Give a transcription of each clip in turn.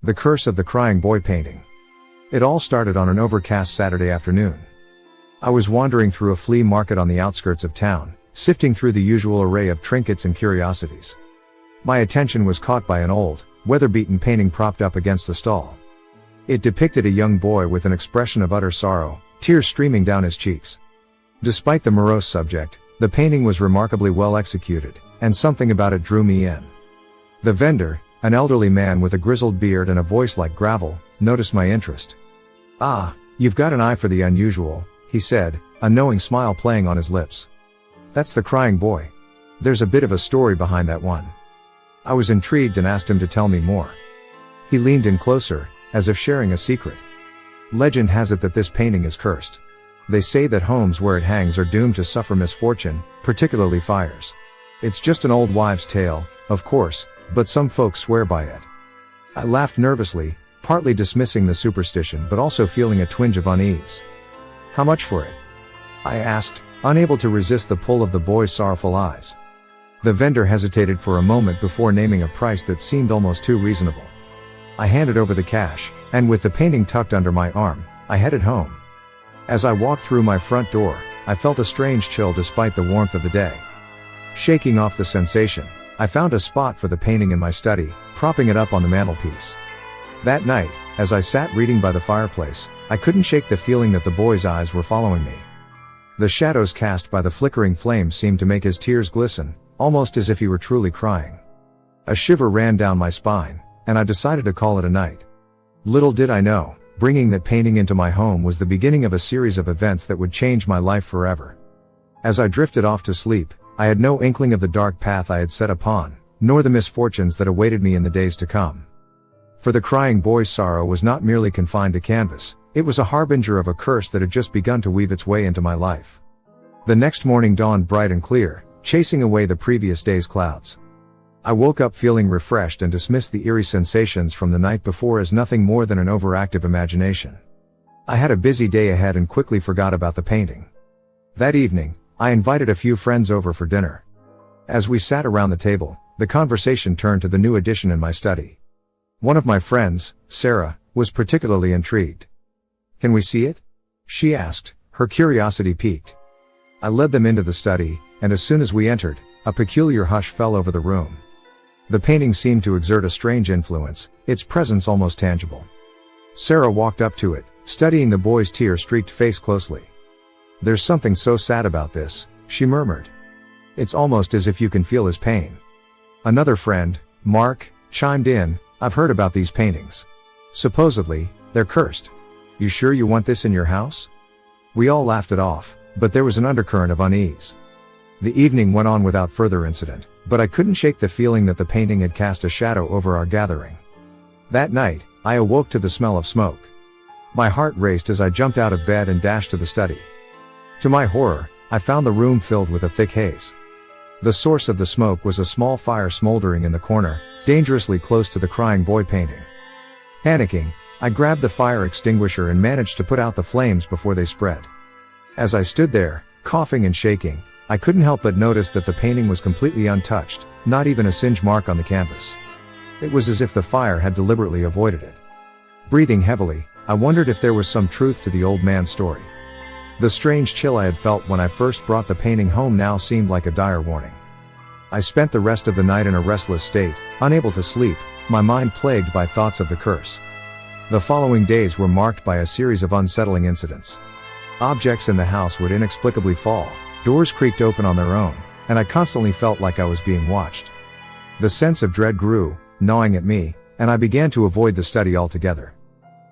The Curse of the Crying Boy painting. It all started on an overcast Saturday afternoon. I was wandering through a flea market on the outskirts of town, sifting through the usual array of trinkets and curiosities. My attention was caught by an old, weather-beaten painting propped up against a stall. It depicted a young boy with an expression of utter sorrow, tears streaming down his cheeks. Despite the morose subject, the painting was remarkably well executed, and something about it drew me in. The vendor, an elderly man with a grizzled beard and a voice like gravel, noticed my interest. "Ah, you've got an eye for the unusual," he said, a knowing smile playing on his lips. "That's the crying boy. There's a bit of a story behind that one." I was intrigued and asked him to tell me more. He leaned in closer, as if sharing a secret. "Legend has it that this painting is cursed. They say that homes where it hangs are doomed to suffer misfortune, particularly fires. It's just an old wives' tale, of course, but some folks swear by it." I laughed nervously, partly dismissing the superstition but also feeling a twinge of unease. "How much for it?" I asked, unable to resist the pull of the boy's sorrowful eyes. The vendor hesitated for a moment before naming a price that seemed almost too reasonable. I handed over the cash, and with the painting tucked under my arm, I headed home. As I walked through my front door, I felt a strange chill despite the warmth of the day. Shaking off the sensation, I found a spot for the painting in my study, propping it up on the mantelpiece. That night, as I sat reading by the fireplace, I couldn't shake the feeling that the boy's eyes were following me. The shadows cast by the flickering flames seemed to make his tears glisten, almost as if he were truly crying. A shiver ran down my spine, and I decided to call it a night. Little did I know, bringing that painting into my home was the beginning of a series of events that would change my life forever. As I drifted off to sleep, I had no inkling of the dark path I had set upon, nor the misfortunes that awaited me in the days to come. For the crying boy's sorrow was not merely confined to canvas, it was a harbinger of a curse that had just begun to weave its way into my life. The next morning dawned bright and clear, chasing away the previous day's clouds. I woke up feeling refreshed and dismissed the eerie sensations from the night before as nothing more than an overactive imagination. I had a busy day ahead and quickly forgot about the painting. That evening, I invited a few friends over for dinner. As we sat around the table, the conversation turned to the new addition in my study. One of my friends, Sarah, was particularly intrigued. "Can we see it?" she asked, her curiosity piqued. I led them into the study, and as soon as we entered, a peculiar hush fell over the room. The painting seemed to exert a strange influence, its presence almost tangible. Sarah walked up to it, studying the boy's tear-streaked face closely. "There's something so sad about this," she murmured. "It's almost as if you can feel his pain." Another friend, Mark, chimed in, "I've heard about these paintings. Supposedly, they're cursed. You sure you want this in your house?" We all laughed it off, but there was an undercurrent of unease. The evening went on without further incident, but I couldn't shake the feeling that the painting had cast a shadow over our gathering. That night, I awoke to the smell of smoke. My heart raced as I jumped out of bed and dashed to the study. To my horror, I found the room filled with a thick haze. The source of the smoke was a small fire smoldering in the corner, dangerously close to the crying boy painting. Panicking, I grabbed the fire extinguisher and managed to put out the flames before they spread. As I stood there, coughing and shaking, I couldn't help but notice that the painting was completely untouched, not even a singe mark on the canvas. It was as if the fire had deliberately avoided it. Breathing heavily, I wondered if there was some truth to the old man's story. The strange chill I had felt when I first brought the painting home now seemed like a dire warning. I spent the rest of the night in a restless state, unable to sleep, my mind plagued by thoughts of the curse. The following days were marked by a series of unsettling incidents. Objects in the house would inexplicably fall, doors creaked open on their own, and I constantly felt like I was being watched. The sense of dread grew, gnawing at me, and I began to avoid the study altogether.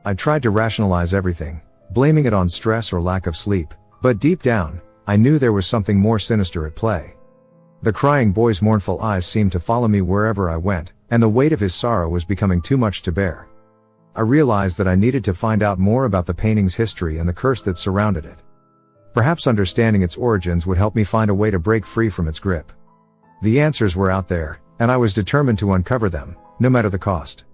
I tried to rationalize everything, blaming it on stress or lack of sleep, but deep down, I knew there was something more sinister at play. The crying boy's mournful eyes seemed to follow me wherever I went, and the weight of his sorrow was becoming too much to bear. I realized that I needed to find out more about the painting's history and the curse that surrounded it. Perhaps understanding its origins would help me find a way to break free from its grip. The answers were out there, and I was determined to uncover them, no matter the cost.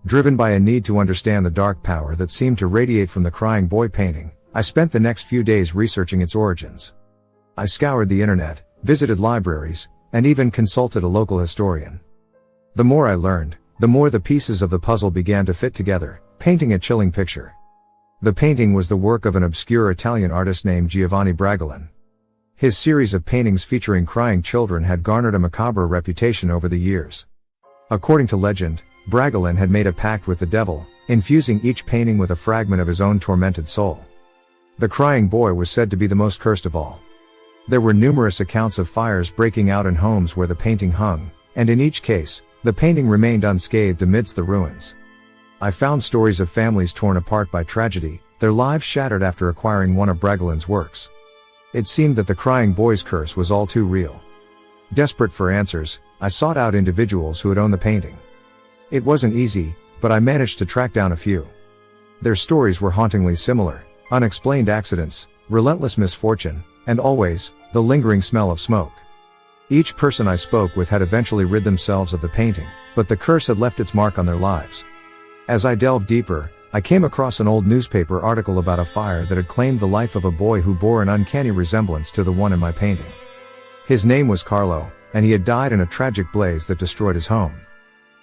Driven by a need to understand the dark power that seemed to radiate from the crying boy painting, I spent the next few days researching its origins. I scoured the internet, visited libraries, and even consulted a local historian. The more I learned, the more the pieces of the puzzle began to fit together, painting a chilling picture. The painting was the work of an obscure Italian artist named Giovanni Bragolin. His series of paintings featuring crying children had garnered a macabre reputation over the years. According to legend, Bragolin had made a pact with the devil, infusing each painting with a fragment of his own tormented soul. The crying boy was said to be the most cursed of all. There were numerous accounts of fires breaking out in homes where the painting hung, and in each case, the painting remained unscathed amidst the ruins. I found stories of families torn apart by tragedy, their lives shattered after acquiring one of Bragolin's works. It seemed that the crying boy's curse was all too real. Desperate for answers, I sought out individuals who had owned the painting. It wasn't easy, but I managed to track down a few. Their stories were hauntingly similar: unexplained accidents, relentless misfortune, and always, the lingering smell of smoke. Each person I spoke with had eventually rid themselves of the painting, but the curse had left its mark on their lives. As I delved deeper, I came across an old newspaper article about a fire that had claimed the life of a boy who bore an uncanny resemblance to the one in my painting. His name was Carlo, and he had died in a tragic blaze that destroyed his home.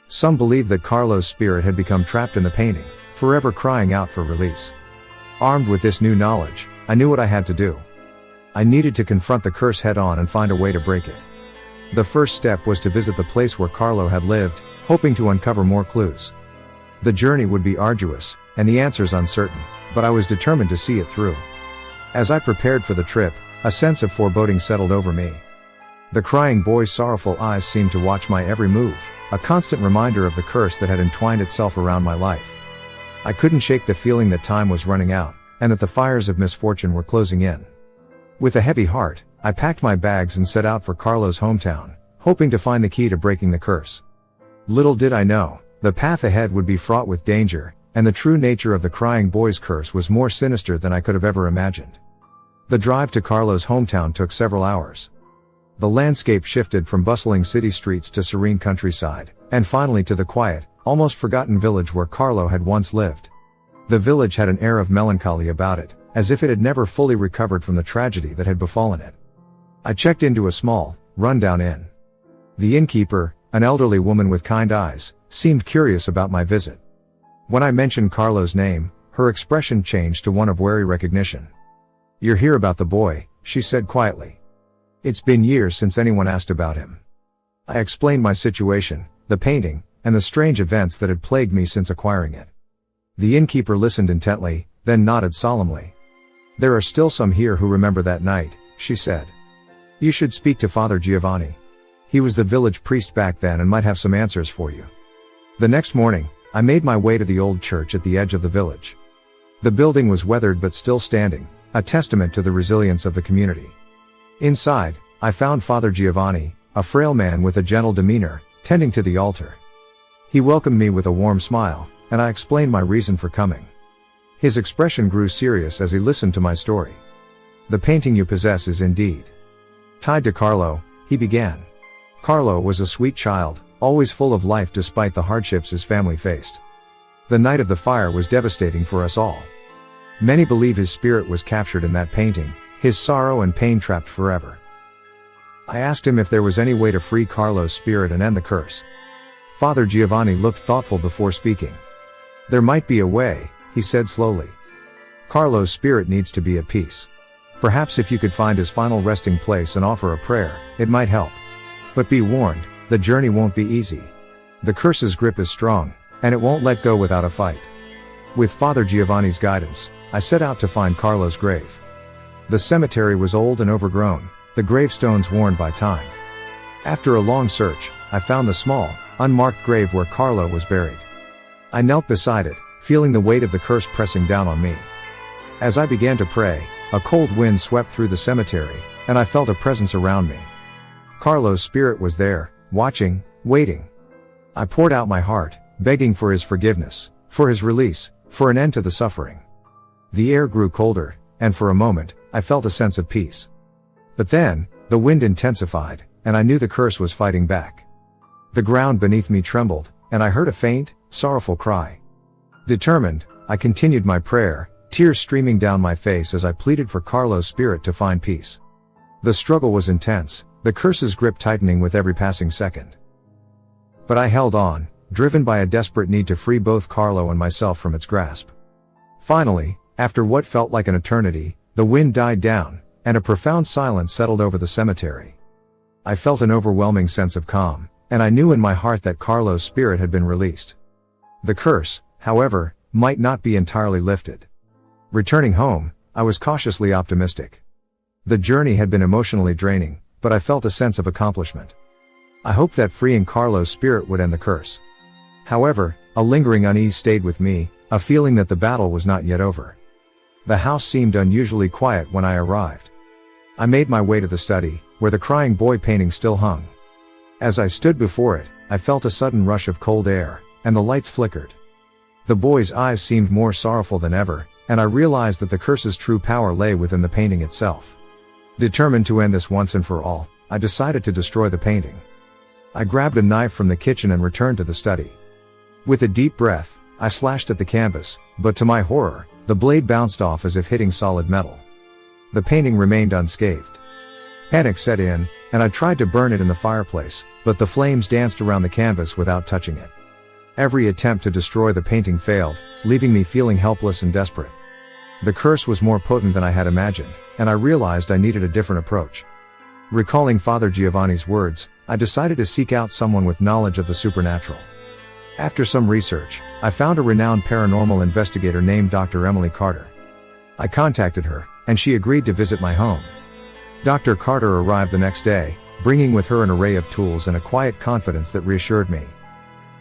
Some believed that Carlo's spirit had become trapped in the painting, forever crying out for release. Armed with this new knowledge, I knew what I had to do. I needed to confront the curse head-on and find a way to break it. The first step was to visit the place where Carlo had lived, hoping to uncover more clues. The journey would be arduous, and the answers uncertain, but I was determined to see it through. As I prepared for the trip, a sense of foreboding settled over me. The crying boy's sorrowful eyes seemed to watch my every move, a constant reminder of the curse that had entwined itself around my life. I couldn't shake the feeling that time was running out, and that the fires of misfortune were closing in. With a heavy heart, I packed my bags and set out for Carlo's hometown, hoping to find the key to breaking the curse. Little did I know, the path ahead would be fraught with danger, and the true nature of the crying boy's curse was more sinister than I could have ever imagined. The drive to Carlo's hometown took several hours. The landscape shifted from bustling city streets to serene countryside, and finally to the quiet, almost forgotten village where Carlo had once lived. The village had an air of melancholy about it, as if it had never fully recovered from the tragedy that had befallen it. I checked into a small, run-down inn. The innkeeper, an elderly woman with kind eyes, seemed curious about my visit. When I mentioned Carlo's name, her expression changed to one of wary recognition. "You're here about the boy," she said quietly. "It's been years since anyone asked about him." I explained my situation, the painting, and the strange events that had plagued me since acquiring it. The innkeeper listened intently, then nodded solemnly. "There are still some here who remember that night," she said. "You should speak to Father Giovanni. He was the village priest back then and might have some answers for you." The next morning, I made my way to the old church at the edge of the village. The building was weathered but still standing, a testament to the resilience of the community. Inside, I found Father Giovanni, a frail man with a gentle demeanor, tending to the altar. He welcomed me with a warm smile, and I explained my reason for coming. His expression grew serious as he listened to my story. "The painting you possess is indeed tied to Carlo," he began. "Carlo was a sweet child, always full of life despite the hardships his family faced. The night of the fire was devastating for us all. Many believe his spirit was captured in that painting, his sorrow and pain trapped forever." I asked him if there was any way to free Carlo's spirit and end the curse. Father Giovanni looked thoughtful before speaking. "There might be a way," he said slowly. "Carlo's spirit needs to be at peace. Perhaps if you could find his final resting place and offer a prayer, it might help. But be warned, the journey won't be easy. The curse's grip is strong, and it won't let go without a fight." With Father Giovanni's guidance, I set out to find Carlo's grave. The cemetery was old and overgrown, the gravestones worn by time. After a long search, I found the small, unmarked grave where Carlo was buried. I knelt beside it, feeling the weight of the curse pressing down on me. As I began to pray, a cold wind swept through the cemetery, and I felt a presence around me. Carlo's spirit was there, watching, waiting. I poured out my heart, begging for his forgiveness, for his release, for an end to the suffering. The air grew colder, and for a moment, I felt a sense of peace. But then, the wind intensified, and I knew the curse was fighting back. The ground beneath me trembled, and I heard a faint, sorrowful cry. Determined, I continued my prayer, tears streaming down my face as I pleaded for Carlo's spirit to find peace. The struggle was intense, the curse's grip tightening with every passing second. But I held on, driven by a desperate need to free both Carlo and myself from its grasp. Finally, after what felt like an eternity, the wind died down, and a profound silence settled over the cemetery. I felt an overwhelming sense of calm, and I knew in my heart that Carlo's spirit had been released. The curse, however, might not be entirely lifted. Returning home, I was cautiously optimistic. The journey had been emotionally draining, but I felt a sense of accomplishment. I hoped that freeing Carlo's spirit would end the curse. However, a lingering unease stayed with me, a feeling that the battle was not yet over. The house seemed unusually quiet when I arrived. I made my way to the study, where the crying boy painting still hung. As I stood before it, I felt a sudden rush of cold air, and the lights flickered. The boy's eyes seemed more sorrowful than ever, and I realized that the curse's true power lay within the painting itself. Determined to end this once and for all, I decided to destroy the painting. I grabbed a knife from the kitchen and returned to the study. With a deep breath, I slashed at the canvas, but to my horror, the blade bounced off as if hitting solid metal. The painting remained unscathed. Panic set in, and I tried to burn it in the fireplace, but the flames danced around the canvas without touching it. Every attempt to destroy the painting failed, leaving me feeling helpless and desperate. The curse was more potent than I had imagined, and I realized I needed a different approach. Recalling Father Giovanni's words, I decided to seek out someone with knowledge of the supernatural. After some research, I found a renowned paranormal investigator named Dr. Emily Carter. I contacted her, and she agreed to visit my home. Dr. Carter arrived the next day, bringing with her an array of tools and a quiet confidence that reassured me.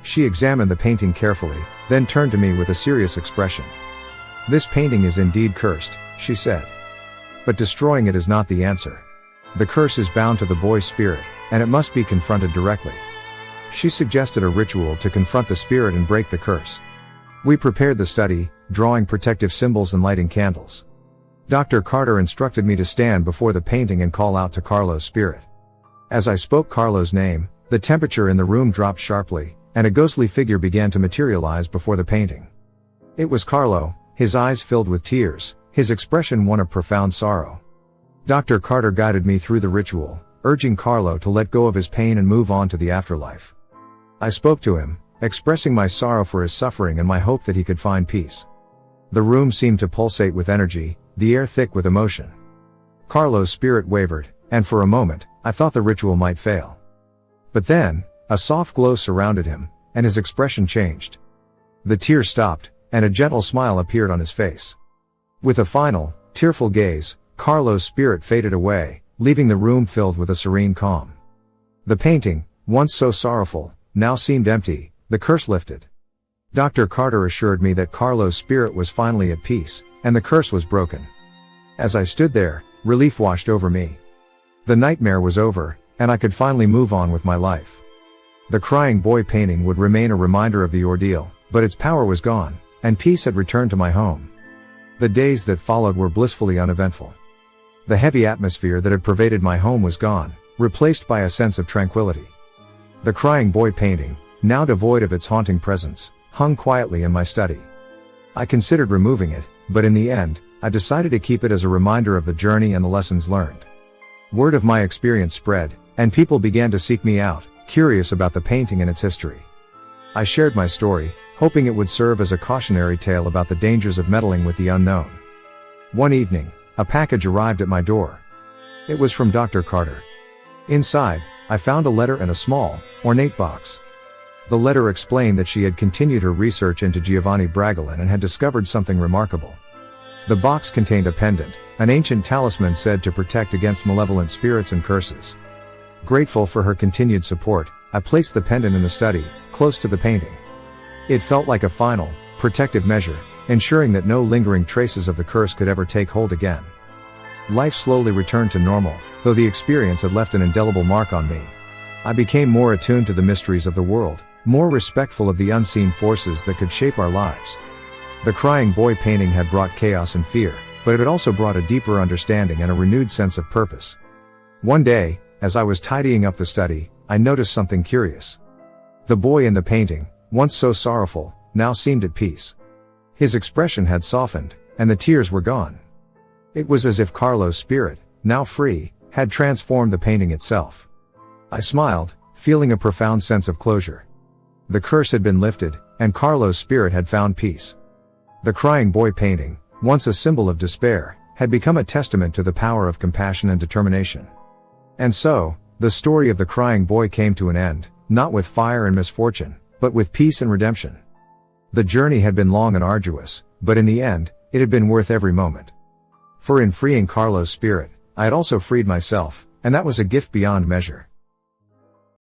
She examined the painting carefully, then turned to me with a serious expression. "This painting is indeed cursed," she said. "But destroying it is not the answer. The curse is bound to the boy's spirit, and it must be confronted directly." She suggested a ritual to confront the spirit and break the curse. We prepared the study, drawing protective symbols and lighting candles. Dr. Carter instructed me to stand before the painting and call out to Carlo's spirit. As I spoke Carlo's name, the temperature in the room dropped sharply, and a ghostly figure began to materialize before the painting. It was Carlo, his eyes filled with tears, his expression one of profound sorrow. Dr. Carter guided me through the ritual, urging Carlo to let go of his pain and move on to the afterlife. I spoke to him, expressing my sorrow for his suffering and my hope that he could find peace. The room seemed to pulsate with energy, the air thick with emotion. Carlo's spirit wavered, and for a moment, I thought the ritual might fail. But then, a soft glow surrounded him, and his expression changed. The tears stopped, and a gentle smile appeared on his face. With a final, tearful gaze, Carlo's spirit faded away, leaving the room filled with a serene calm. The painting, once so sorrowful, now seemed empty, the curse lifted. Dr. Carter assured me that Carlo's spirit was finally at peace, and the curse was broken. As I stood there, relief washed over me. The nightmare was over, and I could finally move on with my life. The crying boy painting would remain a reminder of the ordeal, but its power was gone, and peace had returned to my home. The days that followed were blissfully uneventful. The heavy atmosphere that had pervaded my home was gone, replaced by a sense of tranquility. The crying boy painting, now devoid of its haunting presence, hung quietly in my study. I considered removing it, but in the end, I decided to keep it as a reminder of the journey and the lessons learned. Word of my experience spread, and people began to seek me out, curious about the painting and its history. I shared my story, hoping it would serve as a cautionary tale about the dangers of meddling with the unknown. One evening, a package arrived at my door. It was from Dr. Carter. Inside, I found a letter and a small, ornate box. The letter explained that she had continued her research into Giovanni Bragolin and had discovered something remarkable. The box contained a pendant, an ancient talisman said to protect against malevolent spirits and curses. Grateful for her continued support, I placed the pendant in the study, close to the painting. It felt like a final, protective measure, ensuring that no lingering traces of the curse could ever take hold again. Life slowly returned to normal, though the experience had left an indelible mark on me. I became more attuned to the mysteries of the world, more respectful of the unseen forces that could shape our lives. The crying boy painting had brought chaos and fear, but it had also brought a deeper understanding and a renewed sense of purpose. One day, as I was tidying up the study, I noticed something curious. The boy in the painting, once so sorrowful, now seemed at peace. His expression had softened, and the tears were gone. It was as if Carlo's spirit, now free, had transformed the painting itself. I smiled, feeling a profound sense of closure. The curse had been lifted, and Carlo's spirit had found peace. The crying boy painting, once a symbol of despair, had become a testament to the power of compassion and determination. And so, the story of the crying boy came to an end, not with fire and misfortune, but with peace and redemption. The journey had been long and arduous, but in the end, it had been worth every moment. For in freeing Carlo's spirit, I had also freed myself, and that was a gift beyond measure.